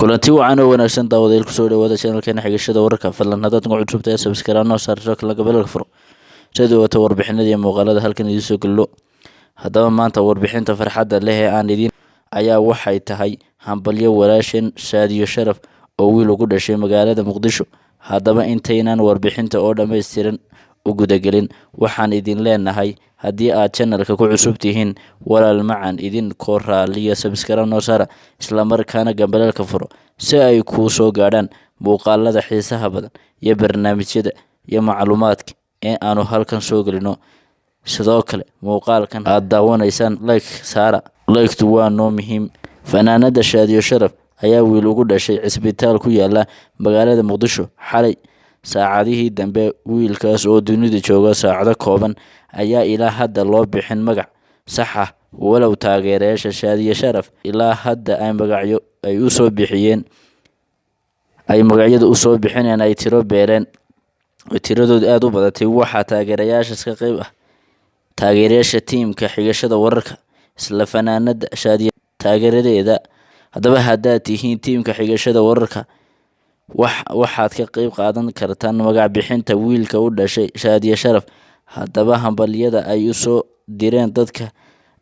kulanti wacan oo wanaagsan daawadayl kusoo dhawaada channelkeena xigashada wararka fadlan haddaad nagu cusubta ee subscribe noo saarto kala gabalka furo sidoo wata warbixinada iyo muuqaalada halkan idin soo galo haddaba maanta warbixinta farxadda leh ee aan idin ayaa waxay tahay hambalyo walaashan Saadiyo Sharaf oo wiil ugu dhashay magaalada Muqdisho haddaba intaynan warbixinta oo dhameystiran u gudagelin waxaan idin leenahay haddii aad channelka ku cusub tihiin walaal macaan idin koo raaliya subscribe noo saara isla markaana gambalka furo si ay ku soo gaadhaan muuqaalada xiisaha badan iyo barnaamijyada iyo macluumaadka ee aanu halkan soo gelino sidoo kale muuqaalkan aad daawanaysaan like saara like-tu waa noo muhiim fanaanada Saadiyo Sharaf ayaa wiil ugu dhashay cisbitaal ku yaala magaalada Muqdisho xalay saacadihii dambe wiilkaas oo dunida jooga saacado kooban ayaa ilaa hadda loo bixin magac sax ah walow taageerayaasha Saadiyo Sharaf ilaa hadda ay magacyo ay u soo bixiyeen ay magacyada u soo bixineen ay tiro beereen tiradoodu aad u badatay waxa taageerayaasha ka qayb ah taageerayaasha tiimka xigashada wararka isla fanaanada Saadiyo taageeradeeda haddaba haddaad tihiin tiimka xigashada wararka waxaad ka qayb qaadan kartaan magac bixinta wiilka u dhashay Saadiyo Sharaf haddaba hambaliyada ay u soo direen dadka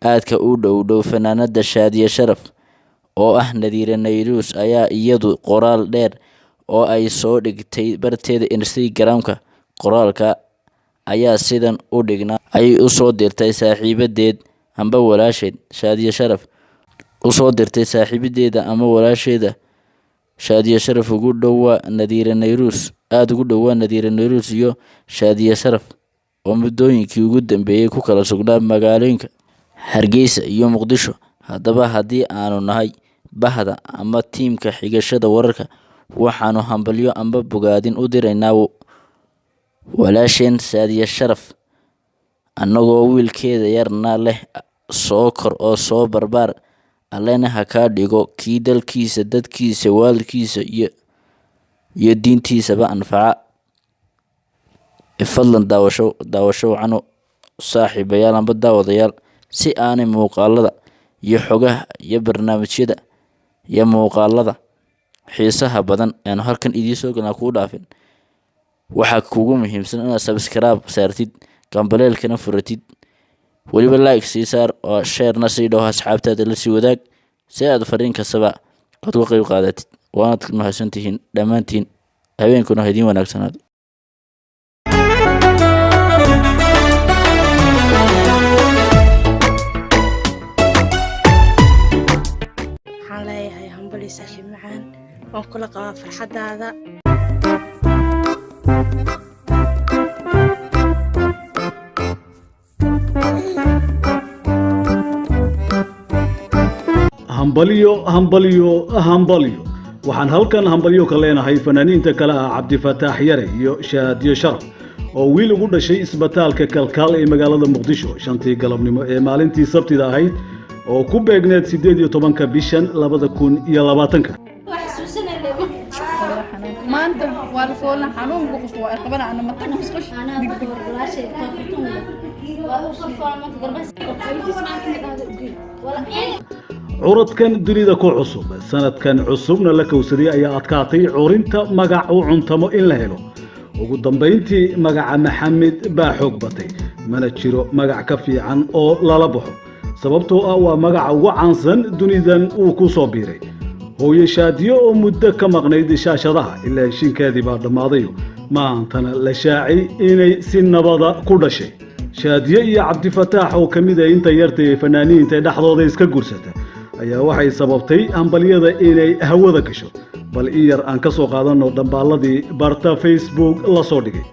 aadka u dhow fanaanada Saadiyo Sharaf oo ah Nadiire Nayrus ayaa iyadu qoraal dheer oo ay soo dhigtay barteeda Instagram-ka qoraalka ayaa sidan u dhignaa ay u soo dirtay saaxiibadeed amba walaasheed Saadiyo Sharaf u soo dirtay saaxiibadeeda ama walaasheeda Saadiyo Sharaf ugu dhawaa Nadiire Nayrus aad ugu dhawaa Nadiire Nayrus iyo Saadiyo Sharaf oo muddooyinkii ugu dambeeyay ku kala sugnaa magaalooyinka Hargeysa iyo Muqdisho haddaba haddii aanu nahay bahda ama tiimka xigashada wararka waxaanu hambalyo amba bogaadin u diraynaa walaasheen Saadiyo Sharaf annagoo wiilkeeda yarna leh soo kor oo soo barbaar allena ha ka dhigo kii dalkiisa dadkiisa waalidkiisa iyo diintiisaba anfaca fadlan daawasho wacan saaxiibayaal amba daawadayaal si aanay muuqaalada iyo xogaha iyo barnaamijyada iyo muuqaalada xiisaha badan aan halkan idin soo galnaa ku dhaafin waxa kuugu muhiimsan inaad subscribe saartid gambaleelkana furatid waliba like sii saar oo share-na sii dhaw asxaabtaada la sii wadaag si aad fariin kastaba aad uga qayb qaadatid waad mahadsantihiin dhammaantiin habeenkuna ha idin wanaagsanaado waxaan leeyahay hambali saaxiib macaan waan kula qabaa farxadaada hambalyo waxaan halkan hambalyo ka leenahay fanaaniinta kale ah Cabdifataax Yare iyo Saadiyo Sharaf oo wiil ugu dhashay isbitaalka Kalkaal ee magaalada Muqdisho shantii galabnimo ee maalintii Sabtida ahayd oo ku beegneed 18 bishan 2020 maanta waa la foolna xanuun ugu qofo ay qabana ana matan musqash curadkan dunida ku cusub sanadkan cusubna la kowsaday ayaa adkaatay curinta magac u cuntamo in la helo ugu dambeyntii magaca Maxamed baa xoog batay mana jiro magac ka fiican oo lala baxo sababtoo ah waa magaca ugu caansan dunidan uu ku soo biiray hooyo Saadiyo oo muddo ka maqnayd shaashadaha ilaa heshiinkeedii baa dhammaaday maantana la shaacay inay si nabada ku dhashay Saadiyo iyo Cabdifataax oo kamid ah inta yartay fanaaniinta dhaxdooda iska guursata ayaa waxay sababtay hambaliyada inay hawada gasho bal iyar aan ka soo qaadano dhambaaladii barta Facebook la soo dhigay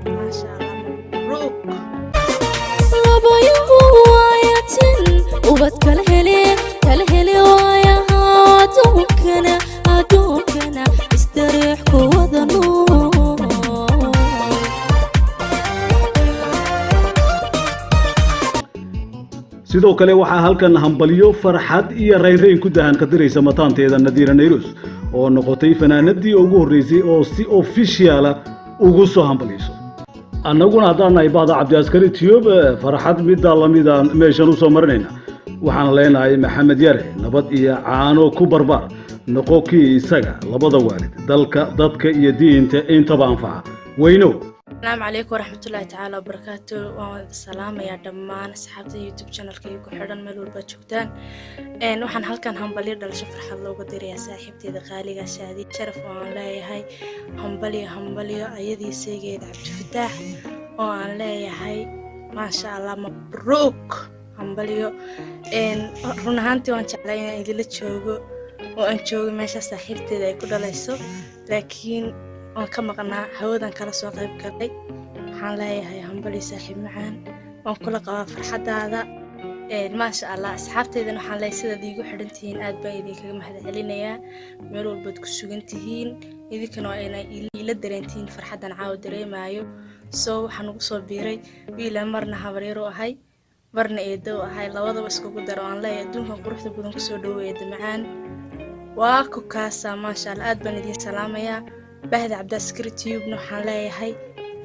maasha allah mabruuk labayuhu waayatin ubad kala hele waayahaa adduunkana istariix ku wada nool sidoo kale waxaa halkan hambalyo farxad iyo raynrayn ku dahan ka diraysa mataanteeda Nadiira Nayrus oo noqotay fanaanadii ugu horeysay oo si official ugu soo hambaliyso annaguna haddaan nahay Baada Cabdi Askari Tube farxad midda lamida meeshan u soo marinayna waxaan leenahay Maxamed Yare nabad iyo caano ku barbar noqokii isaga labada waalid dalka dadka iyo diinta intaba anfaca weyno. السلام عليكم ورحمة الله تعالى وبركاته والسلام يا دمان أصحاب يوتيوب channel كي كحرن ملول بتشوفتان وحن هالكن همبلي دل شفر حلو قدر يا صاحبتي دقالي شادي شرف وان لا هاي همبلي أيدي سيجد عبد الفتاح وان لا هاي ما شاء الله مبروك همبليو رنهانتي وان شعلينا إذا لتشوجو وان شوجو ماشى صاحبتي ذا كده ليسو لكن waan ka maqnaa hawadan kala soo qayb galay waxaan leeyahay hambali saaxiib macaan waan kula qabaa farxadaada maasha allah asxaabteydana waxaan leeyahay sidaad iigu xidhantihiin aad baan idinkaga mahadcelinayaa meel walbaad ku sugan tihiin idinkana waa inay ila dareentiin farxadan caawa dareemaayo soo waxaan ugu soo biiray wiila marna habaryaro ahay marna eedo ahay labadaba iskugu daro aan leeyahay adduunkan quruxda badan kusoo dhaweeyada macaan waa ku kaasaa maasha allah aad baan idin salaamayaa bahda Cabdi Askari Tube waxaan leeyahay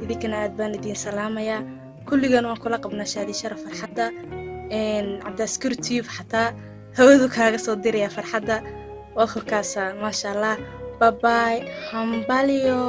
idinkana aad baan idin salaamayaa kulligan waan kula qabnaa shaadi sharaf farxada Cabdi Askari Tube xataa hawadu kaaga soo diraya farxada waa ku kaasaa maasha allah bye bye hambalyo.